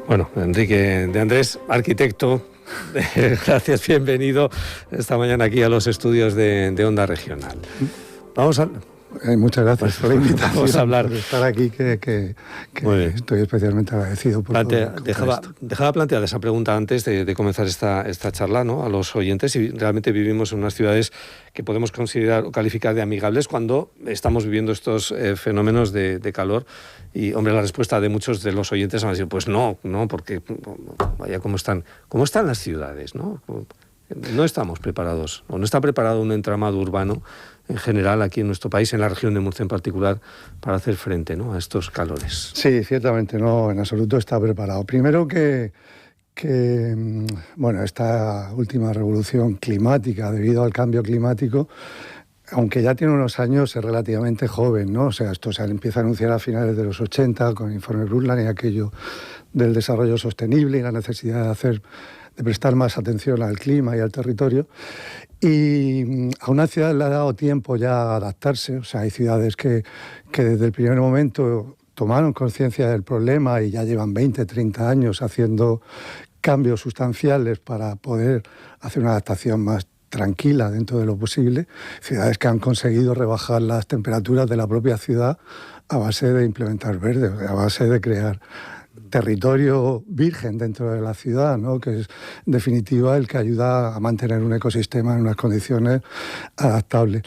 Bueno, Enrique de Andrés, arquitecto, gracias, bienvenido esta mañana aquí a los estudios de Onda Regional. Vamos a... Muchas gracias por la invitación. Vamos a hablar. Por estar aquí, que estoy especialmente agradecido por Dejaba planteada esa pregunta antes de comenzar esta charla, ¿no?, a los oyentes, si realmente vivimos en unas ciudades que podemos considerar o calificar de amigables cuando estamos viviendo estos fenómenos de calor. Y, hombre, la respuesta de muchos de los oyentes va a decir, pues no, porque vaya cómo están las ciudades, ¿no? No estamos preparados, o no está preparado un entramado urbano en general aquí en nuestro país, en la región de Murcia en particular, para hacer frente, ¿no?, a estos calores. Sí, ciertamente no, en absoluto está preparado. Primero que esta última revolución climática debido al cambio climático, aunque ya tiene unos años, es relativamente joven, ¿no? O sea, esto se empieza a anunciar a finales de los 80 con el informe Brundtland y aquello del desarrollo sostenible y la necesidad de prestar más atención al clima y al territorio. Y a una ciudad le ha dado tiempo ya a adaptarse. O sea, hay ciudades que desde el primer momento tomaron conciencia del problema y ya llevan 20, 30 años haciendo cambios sustanciales para poder hacer una adaptación más tranquila dentro de lo posible. Ciudades que han conseguido rebajar las temperaturas de la propia ciudad a base de implementar verde, a base de crear territorio virgen dentro de la ciudad, ¿no?, que es en definitiva el que ayuda a mantener un ecosistema en unas condiciones adaptables.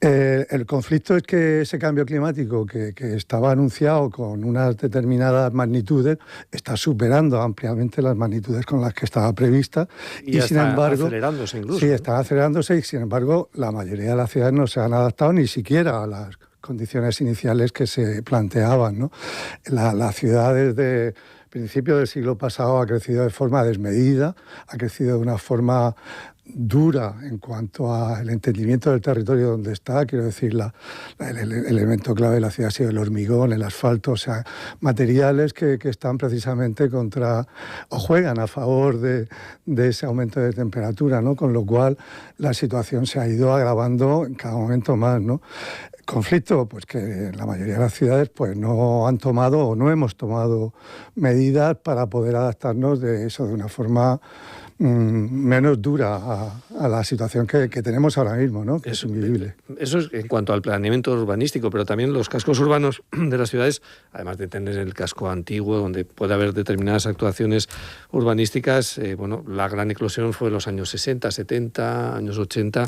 El conflicto es que ese cambio climático que estaba anunciado con unas determinadas magnitudes está superando ampliamente las magnitudes con las que estaba prevista y sin embargo acelerándose incluso. Sí, está acelerándose y sin embargo la mayoría de las ciudades no se han adaptado ni siquiera a las condiciones iniciales que se planteaban, ¿no? La ciudad desde principios del siglo pasado ha crecido de forma desmedida, ha crecido de una forma dura en cuanto al entendimiento del territorio donde está. Quiero decir, el elemento clave de la ciudad ha sido el hormigón, el asfalto, o sea, materiales que están precisamente contra o juegan a favor de ese aumento de temperatura, ¿no? Con lo cual la situación se ha ido agravando en cada momento más, ¿no? Conflicto, pues que la mayoría de las ciudades pues no han tomado o no hemos tomado medidas para poder adaptarnos de una forma menos dura a la situación que tenemos ahora mismo, ¿no?, que es invivible. Eso es en cuanto al planeamiento urbanístico, pero también los cascos urbanos de las ciudades, además de tener el casco antiguo, donde puede haber determinadas actuaciones urbanísticas, la gran eclosión fue en los años 60, 70, años 80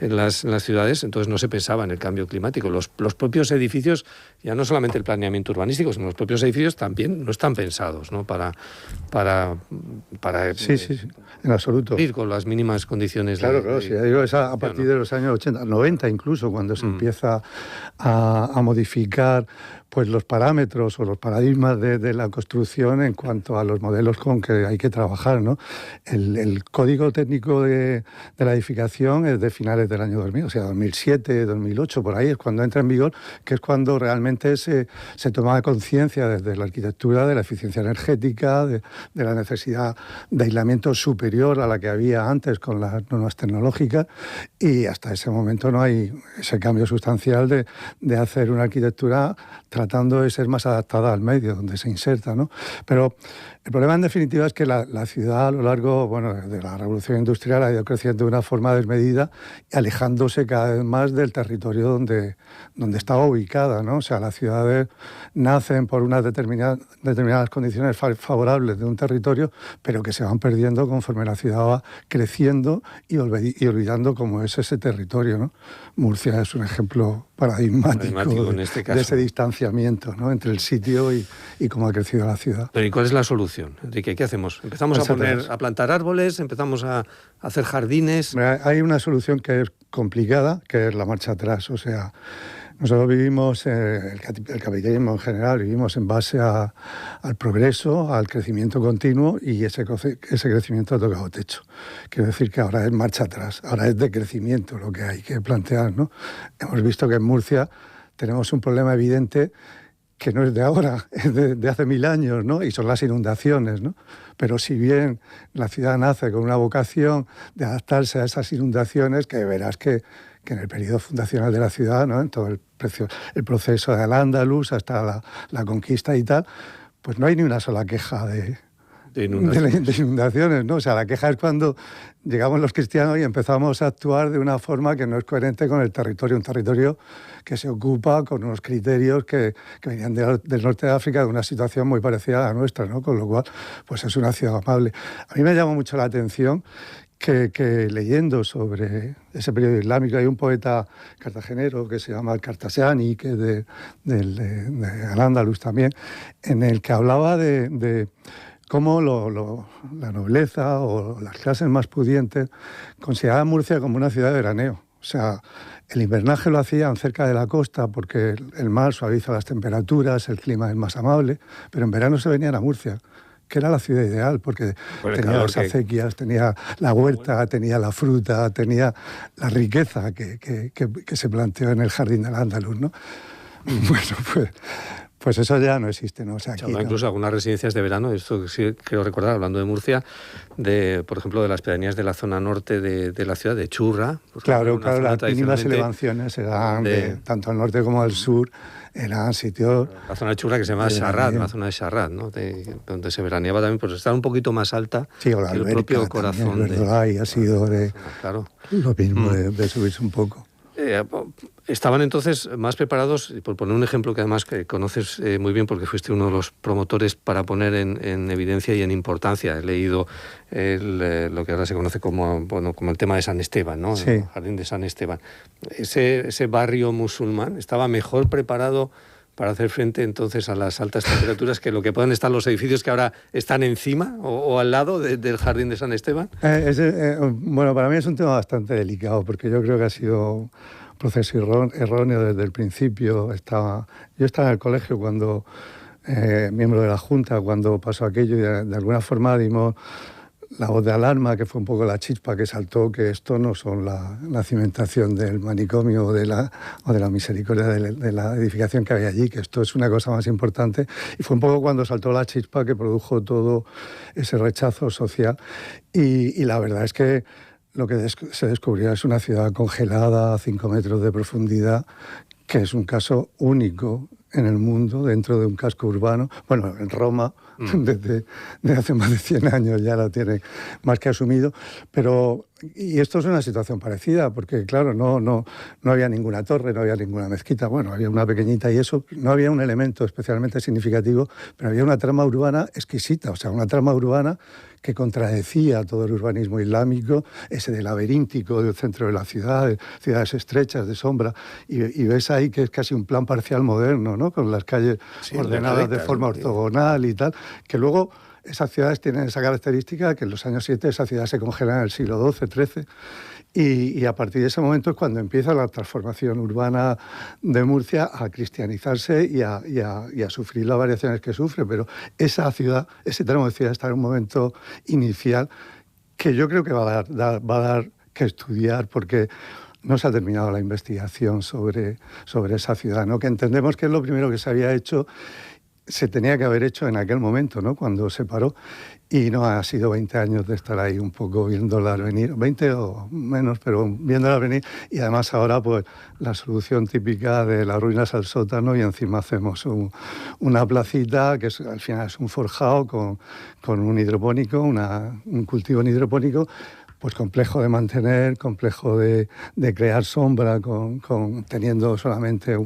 en las ciudades, entonces no se pensaba en el cambio climático. Los propios edificios, ya no solamente el planeamiento urbanístico, sino los propios edificios también no están pensados, ¿no?, para sí, en absoluto. Ir con las mínimas condiciones. Claro, sí, digo, es a partir de los años 80, 90 incluso, cuando se empieza a modificar pues los parámetros o los paradigmas de la construcción en cuanto a los modelos con que hay que trabajar, ¿no? El código técnico de la edificación es de finales del año 2000, o sea, 2007, 2008, por ahí es cuando entra en vigor, que es cuando realmente se toma conciencia desde la arquitectura de la eficiencia energética, de la necesidad de aislamiento superior a la que había antes con las normas tecnológicas, y hasta ese momento no hay ese cambio sustancial de hacer una arquitectura tratando de ser más adaptada al medio donde se inserta, ¿no? Pero el problema en definitiva es que la ciudad a lo largo de la revolución industrial ha ido creciendo de una forma desmedida y alejándose cada vez más del territorio donde estaba ubicada, ¿no? O sea, las ciudades nacen por unas determinadas condiciones favorables de un territorio, pero que se van perdiendo conforme la ciudad va creciendo y olvidando cómo es ese territorio, ¿no? Murcia es un ejemplo paradigmático en este caso, de ese distanciamiento, ¿no?, entre el sitio y cómo ha crecido la ciudad. Pero ¿y cuál es la solución, Enrique? ¿Qué hacemos? ¿Empezamos a plantar árboles? ¿Empezamos a hacer jardines? Hay una solución que es complicada, que es la marcha atrás. O sea, nosotros vivimos, el capitalismo en general, vivimos en base al progreso, al crecimiento continuo, y ese crecimiento ha tocado techo. Quiero decir que ahora es marcha atrás, ahora es decrecimiento lo que hay que plantear, ¿no? Hemos visto que en Murcia tenemos un problema evidente que no es de ahora, es de hace 1000 años, ¿no? Y son las inundaciones, ¿no? Pero si bien la ciudad nace con una vocación de adaptarse a esas inundaciones, que verás que en el periodo fundacional de la ciudad, ¿no?, en todo el el proceso de Al-Ándalus hasta la conquista y tal, pues no hay ni una sola queja de inundaciones, ¿no? O sea, la queja es cuando llegamos los cristianos y empezamos a actuar de una forma que no es coherente con el territorio, un territorio que se ocupa con unos criterios que venían del norte de África, de una situación muy parecida a la nuestra, ¿no? Con lo cual, pues es una ciudad amable. A mí me llama mucho la atención que leyendo sobre ese periodo islámico, hay un poeta cartagenero que se llama Cartasiani, que es de Al-Ándalus también, en el que hablaba de cómo la nobleza o las clases más pudientes consideraban Murcia como una ciudad de veraneo. O sea, el invernaje lo hacían cerca de la costa porque el mar suaviza las temperaturas, el clima es más amable, pero en verano se venían a Murcia, que era la ciudad ideal, porque tenía las acequias, tenía la huerta, tenía la fruta, tenía la riqueza que se planteó en el jardín del Andaluz, ¿no? Bueno, pues eso ya no existe, ¿no? O sea, aquí, incluso algunas residencias de verano, esto sí quiero recordar, hablando de Murcia, por ejemplo, de las pedanías de la zona norte de la ciudad, de Churra. Claro, las mínimas elevaciones eran tanto al norte como al sur, eran sitios... La zona de Churra que se llama Sarrat, la zona de Sarrat, ¿no? Donde se veraneaba también, pues está un poquito más alta que el propio corazón. Verdolaga ha sido lo mismo de subirse un poco. Estaban entonces más preparados, por poner un ejemplo que además que conoces muy bien porque fuiste uno de los promotores para poner en evidencia y en importancia. He leído lo que ahora se conoce como el tema de San Esteban, ¿no? Sí. El jardín de San Esteban. Ese barrio musulmán estaba mejor preparado para hacer frente entonces a las altas temperaturas que lo que puedan estar los edificios que ahora están encima o al lado del jardín de San Esteban. Bueno, para mí es un tema bastante delicado porque yo creo que ha sido un proceso erróneo desde el principio. Yo estaba en el colegio cuando, miembro de la Junta, cuando pasó aquello y de alguna forma dimos la voz de alarma, que fue un poco la chispa que saltó, que esto no son la cimentación del manicomio o de la misericordia de la edificación que había allí, que esto es una cosa más importante. Y fue un poco cuando saltó la chispa que produjo todo ese rechazo social. Y la verdad es que lo que se descubrió es una ciudad congelada a 5 metros de profundidad, que es un caso único en el mundo, dentro de un casco urbano. Bueno, en Roma, desde hace más de 100 años ya lo tiene más que asumido, y esto es una situación parecida, porque claro, no había ninguna torre, no había ninguna mezquita, bueno, había una pequeñita y eso, no había un elemento especialmente significativo, pero había una trama urbana exquisita, o sea, una trama urbana que contradecía todo el urbanismo islámico, ese de laberíntico del centro de la ciudad, de ciudades estrechas, de sombra, y ves ahí que es casi un plan parcial moderno, ¿no? Con las calles ordenadas de forma ortogonal y tal, que luego esas ciudades tienen esa característica que en los años 7 esa ciudad se congela en el siglo XII, XIII, y a partir de ese momento es cuando empieza la transformación urbana de Murcia a cristianizarse y a sufrir las variaciones que sufre, pero esa ciudad, ese tramo de ciudad está en un momento inicial que yo creo que va a dar que estudiar, porque no se ha terminado la investigación sobre esa ciudad, ¿no? Que entendemos que es lo primero que se había hecho, se tenía que haber hecho en aquel momento, ¿no? Cuando se paró, y no ha sido 20 años de estar ahí un poco viéndola venir, 20 o menos, pero viéndola venir, y además ahora pues la solución típica de las ruinas al sótano y encima hacemos una placita que al final es un forjado con un hidropónico, un cultivo en hidropónico, pues complejo de mantener, complejo de crear sombra, teniendo solamente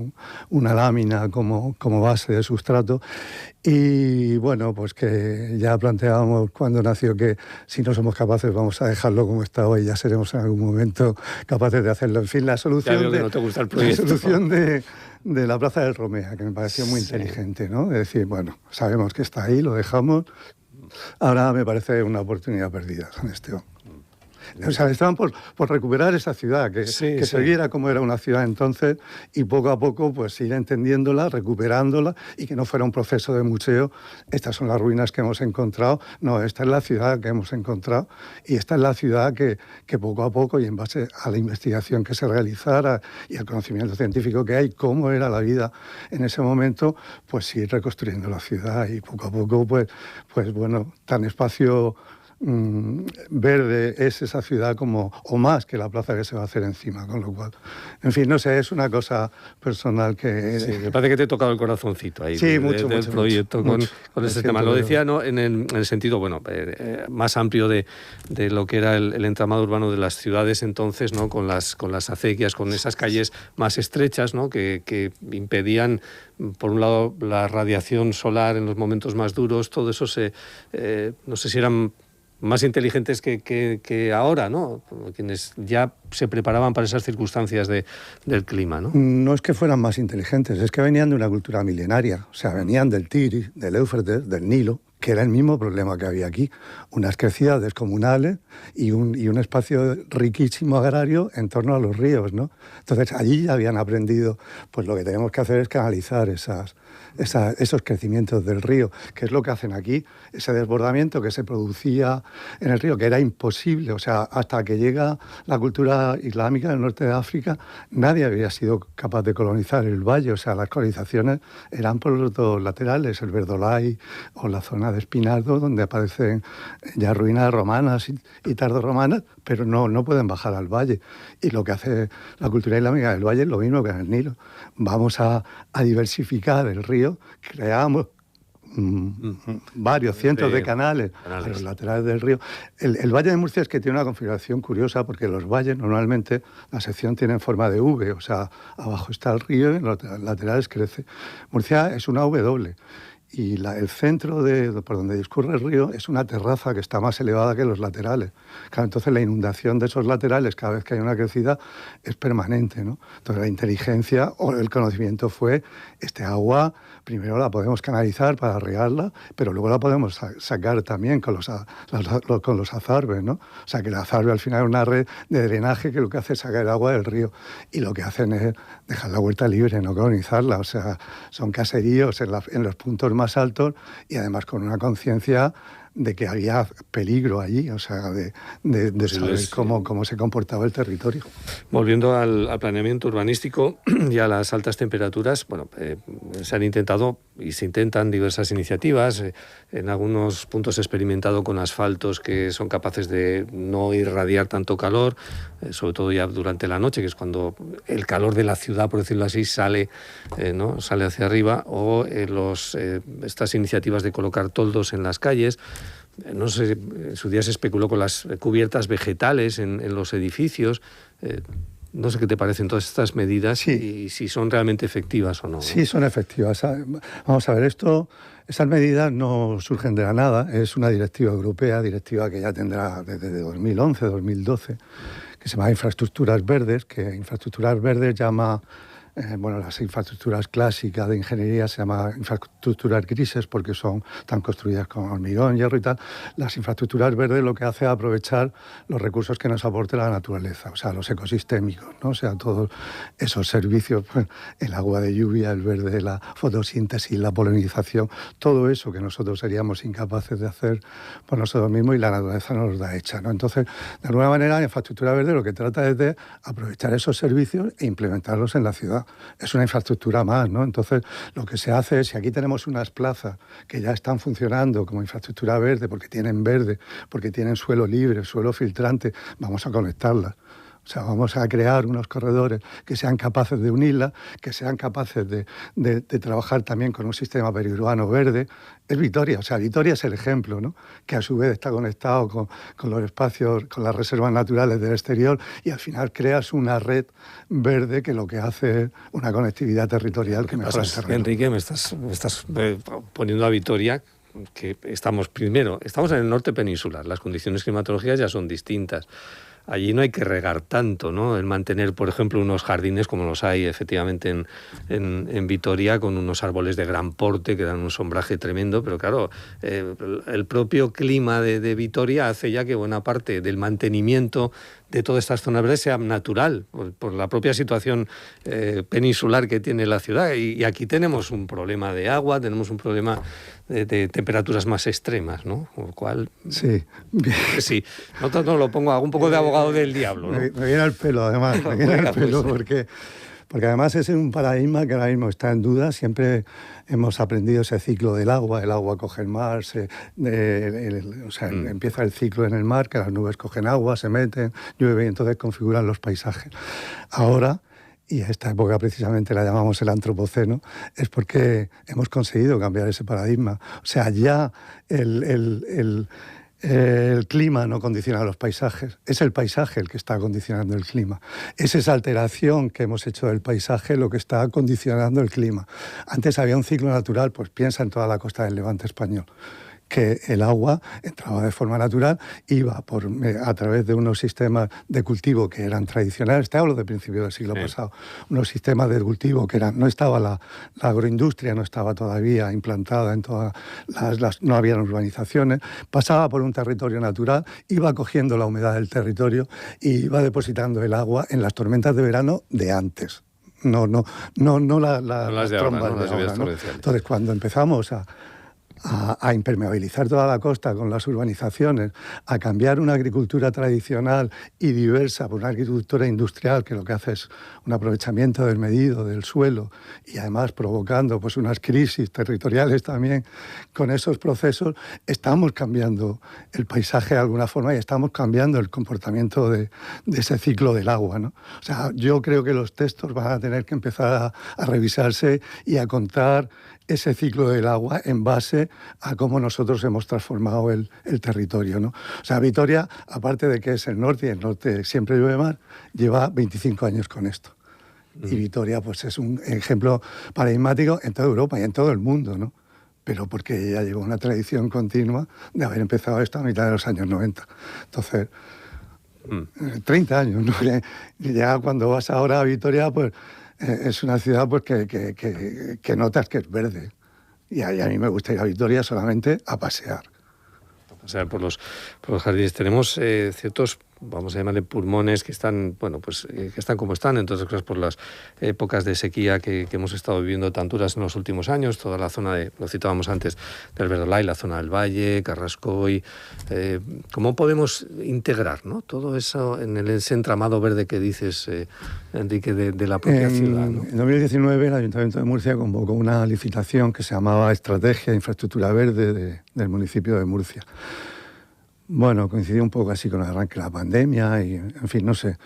una lámina como base de sustrato. Y bueno, pues que ya planteábamos cuando nació que si no somos capaces vamos a dejarlo como está hoy, ya seremos en algún momento capaces de hacerlo. En fin, la solución de la Plaza del Romea, que me pareció muy inteligente, ¿no? De decir, bueno, sabemos que está ahí, lo dejamos, ahora me parece una oportunidad perdida, San Esteban. O sea, estaban por recuperar esa ciudad, que se viera cómo era una ciudad entonces y poco a poco pues ir entendiéndola, recuperándola y que no fuera un proceso de museo. Estas son las ruinas que hemos encontrado. No, esta es la ciudad que hemos encontrado y esta es la ciudad que poco a poco y en base a la investigación que se realizara y al conocimiento científico que hay, cómo era la vida en ese momento, pues ir reconstruyendo la ciudad y poco a poco pues bueno, tan espacio verde es esa ciudad como, o más que la plaza que se va a hacer encima, con lo cual, en fin, no sé, es una cosa personal que... Sí, me parece que te he tocado el corazoncito ahí sí, del proyecto con este tema. Lo decía, ¿no?, en el sentido, bueno, más amplio de lo que era el entramado urbano de las ciudades entonces, ¿no?, con las acequias, con esas calles más estrechas, ¿no?, que impedían, por un lado, la radiación solar en los momentos más duros. Todo eso no sé si eran más inteligentes que ahora, ¿no?, quienes ya se preparaban para esas circunstancias del clima, ¿no? No es que fueran más inteligentes, es que venían de una cultura milenaria, o sea, venían del Tigris, del Éufrates, del Nilo, que era el mismo problema que había aquí, unas crecidas descomunales y un espacio riquísimo agrario en torno a los ríos, ¿no? Entonces, allí ya habían aprendido, pues lo que tenemos que hacer es canalizar esos crecimientos del río, que es lo que hacen aquí, ese desbordamiento que se producía en el río, que era imposible, o sea, hasta que llega la cultura islámica del norte de África, nadie había sido capaz de colonizar el valle, o sea, las colonizaciones eran por los dos laterales, el Verdolay o la zona de Espinardo, donde aparecen ya ruinas romanas y tardorromanas, pero no pueden bajar al valle. Y lo que hace la cultura islámica del valle es lo mismo que en el Nilo. Vamos a diversificar el río, creamos varios cientos de canales a los laterales del río. El Valle de Murcia es que tiene una configuración curiosa porque los valles normalmente la sección tiene forma de V, o sea, abajo está el río y en los laterales crece. Murcia es una W. Y el centro por donde discurre el río es una terraza que está más elevada que los laterales. Claro, entonces la inundación de esos laterales cada vez que hay una crecida es permanente, ¿no? Entonces la inteligencia o el conocimiento fue, este agua primero la podemos canalizar para regarla, pero luego la podemos sacar también con los azarbes, ¿no? O sea, que el azarbe al final es una red de drenaje que lo que hace es sacar el agua del río. Y lo que hacen es dejar la huerta libre, no colonizarla. O sea, son caseríos en los puntos más altos y además con una conciencia de que había peligro allí, o sea, de saber cómo se comportaba el territorio. Volviendo al planeamiento urbanístico y a las altas temperaturas, bueno, se han intentado y se intentan diversas iniciativas. En algunos puntos he experimentado con asfaltos que son capaces de no irradiar tanto calor, sobre todo ya durante la noche, que es cuando el calor de la ciudad, por decirlo así, sale hacia arriba, o estas iniciativas de colocar toldos en las calles. No sé, en su día se especuló con las cubiertas vegetales en los edificios. No sé qué te parecen todas estas medidas, sí, y si son realmente efectivas o no. Sí, son efectivas. Vamos a ver, esas medidas no surgen de la nada. Es una directiva europea, directiva que ya tendrá desde 2011, 2012, que se llama Infraestructuras Verdes, que Infraestructuras Verdes llama... las infraestructuras clásicas de ingeniería se llaman infraestructuras grises porque están construidas con hormigón, hierro y tal. Las infraestructuras verdes lo que hace es aprovechar los recursos que nos aporte la naturaleza, o sea, los ecosistémicos, ¿no? O sea, todos esos servicios, el agua de lluvia, el verde, la fotosíntesis, la polinización, todo eso que nosotros seríamos incapaces de hacer por nosotros mismos y la naturaleza nos da hecha, ¿no? Entonces, de alguna manera, la infraestructura verde lo que trata es de aprovechar esos servicios e implementarlos en la ciudad. Es una infraestructura más, ¿no? Entonces, lo que se hace es, si aquí tenemos unas plazas que ya están funcionando como infraestructura verde, porque tienen suelo libre, suelo filtrante, vamos a conectarlas. O sea, vamos a crear unos corredores que sean capaces de unirlas, que sean capaces de trabajar también con un sistema periurbano verde. Es Vitoria, o sea, Vitoria es el ejemplo, ¿no? Que a su vez está conectado con los espacios, con las reservas naturales del exterior y al final creas una red verde que lo que hace es una conectividad territorial que mejora el terreno. Enrique, me estás poniendo a Vitoria, que estamos en el norte peninsular, las condiciones climatológicas ya son distintas. Allí no hay que regar tanto, ¿no? El mantener, por ejemplo, unos jardines como los hay efectivamente en Vitoria, con unos árboles de gran porte que dan un sombraje tremendo, pero claro, el propio clima de Vitoria hace ya que buena parte del mantenimiento de todas estas zonas verdes sea natural, por la propia situación peninsular que tiene la ciudad. Y aquí tenemos un problema de agua, tenemos un problema de temperaturas más extremas, ¿no? Con lo cual... Sí. Sí, no lo pongo, hago un poco de abogado del diablo, ¿no? Me viene al pelo, además, porque porque además es un paradigma que ahora mismo está en duda. Siempre hemos aprendido ese ciclo del agua. El agua coge el mar, empieza el ciclo en el mar, que las nubes cogen agua, se meten, llueve y entonces configuran los paisajes. Ahora, y a esta época precisamente la llamamos el antropoceno, es porque hemos conseguido cambiar ese paradigma. O sea, ya el clima no condiciona los paisajes, es el paisaje el que está condicionando el clima. Es esa alteración que hemos hecho del paisaje lo que está condicionando el clima. Antes había un ciclo natural, pues piensa en toda la costa del Levante español, que el agua entraba de forma natural, iba a través de unos sistemas de cultivo que eran tradicionales. Te hablo de principios del siglo pasado. Unos sistemas de cultivo que no estaba la agroindustria, no estaba todavía implantada en todas no había urbanizaciones. Pasaba por un territorio natural, iba cogiendo la humedad del territorio y iba depositando el agua en las tormentas de verano de antes. No las trombas de ahora, ¿no? Entonces, cuando empezamos a impermeabilizar toda la costa con las urbanizaciones, a cambiar una agricultura tradicional y diversa por una agricultura industrial que lo que hace es un aprovechamiento desmedido del suelo y además provocando pues unas crisis territoriales también. Con esos procesos estamos cambiando el paisaje de alguna forma y estamos cambiando el comportamiento de ese ciclo del agua, ¿no? O sea, yo creo que los textos van a tener que empezar a revisarse y a contar ese ciclo del agua en base a cómo nosotros hemos transformado el territorio, ¿no? O sea, Vitoria, aparte de que es el norte y el norte siempre llueve mar, lleva 25 años con esto. Y Vitoria pues es un ejemplo paradigmático en toda Europa y en todo el mundo, ¿no? Pero porque ya lleva una tradición continua de haber empezado esto a mitad de los años 90. Entonces, 30 años, ¿no? Ya cuando vas ahora a Vitoria, pues es una ciudad pues, que notas que es verde. Y a mí me gusta ir a Vitoria solamente a pasear. O sea, por los jardines tenemos ciertos, vamos a llamarle pulmones, que están, que están como están, entonces por las épocas de sequía que hemos estado viviendo tan duras en los últimos años, toda la zona lo citábamos antes, del Verdolay, la zona del Valle, Carrascoy. ¿Cómo podemos integrar, ¿no?, todo eso en ese entramado verde que dices, Enrique, de la propia ciudad, ¿no? En 2019 el Ayuntamiento de Murcia convocó una licitación que se llamaba Estrategia de Infraestructura Verde del municipio de Murcia. Bueno, coincidió un poco así con el arranque de la pandemia y, en fin, no sé,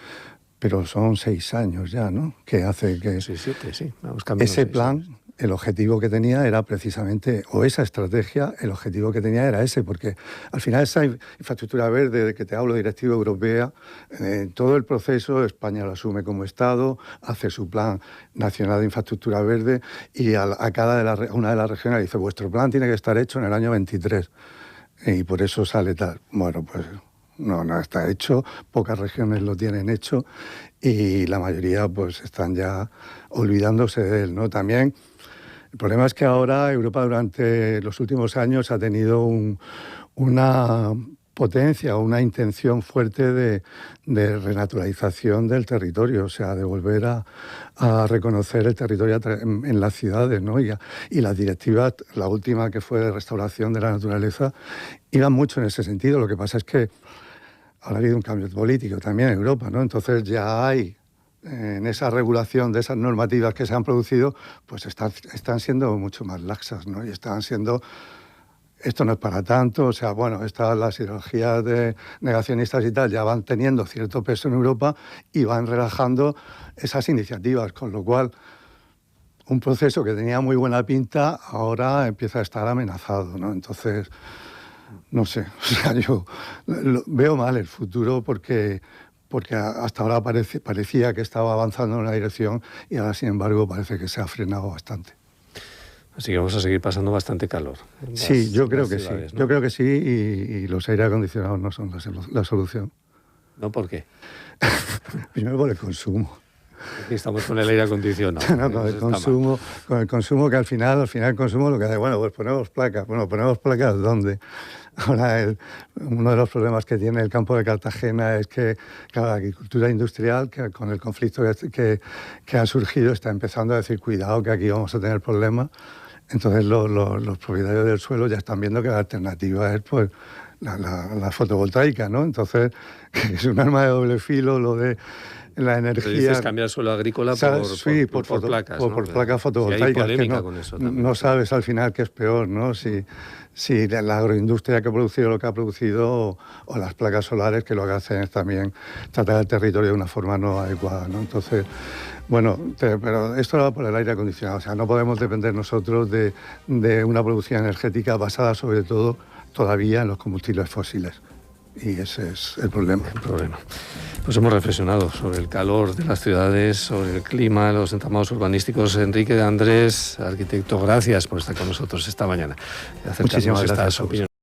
pero son 6 años ya, ¿no?, que hace que... 6, 7, sí. Vamos ese plan, el objetivo que tenía era precisamente, o esa estrategia, el objetivo que tenía era ese, porque al final esa infraestructura verde de que te hablo, directiva europea, todo el proceso España lo asume como Estado, hace su plan nacional de infraestructura verde y a una de las regiones dice, vuestro plan tiene que estar hecho en el año 23. Y por eso sale tal. Bueno, pues no está hecho, pocas regiones lo tienen hecho y la mayoría pues están ya olvidándose de él, ¿no? También el problema es que ahora Europa durante los últimos años ha tenido una potencia, una intención fuerte de renaturalización del territorio, o sea, de volver a reconocer el territorio en las ciudades, ¿no? Y las directivas, la última que fue de restauración de la naturaleza, iban mucho en ese sentido. Lo que pasa es que ahora ha habido un cambio político también en Europa, ¿no? Entonces ya hay, en esa regulación de esas normativas que se han producido, pues están siendo mucho más laxas, ¿no? Y están siendo... Esto no es para tanto, o sea, bueno, las ideologías de negacionistas y tal ya van teniendo cierto peso en Europa y van relajando esas iniciativas, con lo cual un proceso que tenía muy buena pinta ahora empieza a estar amenazado, ¿no? Entonces, no sé, o sea, yo veo mal el futuro porque hasta ahora parecía que estaba avanzando en una dirección y ahora, sin embargo, parece que se ha frenado bastante. Así que vamos a seguir pasando bastante calor. Sí, yo creo que ciudades, sí. ¿No? Yo creo que sí y los aire acondicionados no son la solución. ¿No? ¿Por qué? Primero por el consumo. Aquí estamos con el aire acondicionado. No, con el consumo que al final el consumo lo que hace, bueno, pues ponemos placas. Bueno, ¿ponemos placas dónde? Ahora uno de los problemas que tiene el campo de Cartagena es que la agricultura industrial, que con el conflicto que ha surgido, está empezando a decir, cuidado, que aquí vamos a tener problemas. Entonces los propietarios del suelo ya están viendo que la alternativa es pues la fotovoltaica, ¿no? Entonces es un arma de doble filo lo de la energía. Pero dices cambiar suelo agrícola por placas, ¿no? Por placas fotovoltaicas. Y hay polémica que con eso también. No sabes al final qué es peor, ¿no? Si la agroindustria que ha producido lo que ha producido o las placas solares que lo que hacen es también tratar el territorio de una forma no adecuada, ¿no? Entonces, bueno, pero esto va por el aire acondicionado. O sea, no podemos depender nosotros de una producción energética basada sobre todo todavía en los combustibles fósiles. Y ese es el problema. Pues hemos reflexionado sobre el calor de las ciudades, sobre el clima, los entramados urbanísticos. Enrique de Andrés, arquitecto, gracias por estar con nosotros esta mañana. Muchísimas gracias. Opiniones.